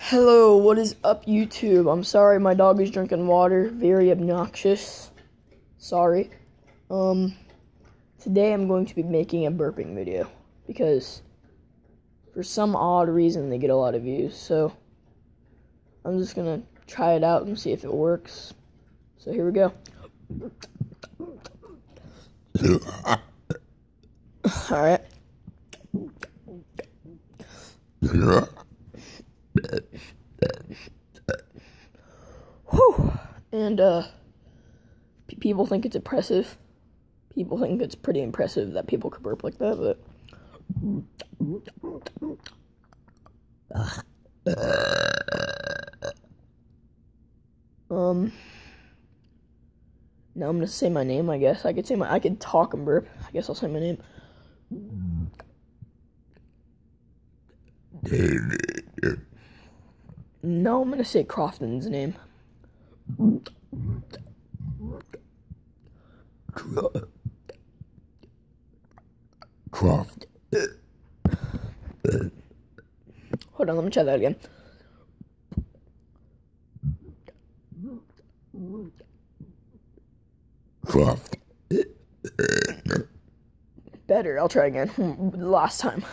Hello, what is up, YouTube? I'm sorry my dog is drinking water. Very obnoxious. Sorry. Today I'm going to be making a burping video because for some odd reason they get a lot of views. So I'm just gonna try it out and see if it works. So here we go. Alright. Whew. And people think it's impressive. People think it's pretty impressive that people could burp like that, but now I'm gonna say my name, I guess. I could talk and burp. I guess I'll say my name. No, I'm gonna say Crofton's name. Croft. Hold on, let me try that again. Croft. Better, I'll try again. Last time.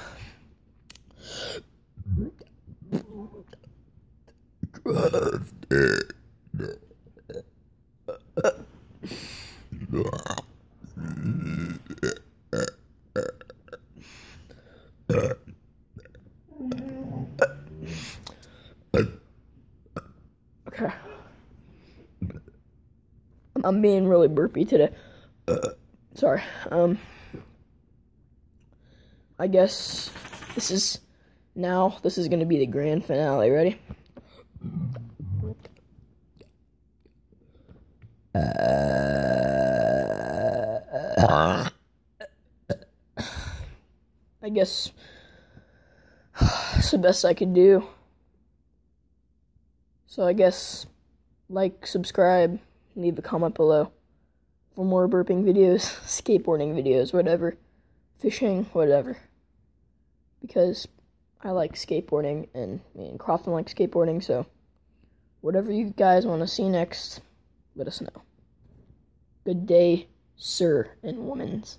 Okay. I'm being really burpy today. Sorry. I guess this is gonna be the grand finale. Ready? I guess it's the best I could do. So I guess like, subscribe, leave a comment below for more burping videos, skateboarding videos, whatever, fishing, whatever. Because I like skateboarding, and me and Crofton like skateboarding, so whatever you guys want to see next, let us know. Good day, sir and womans.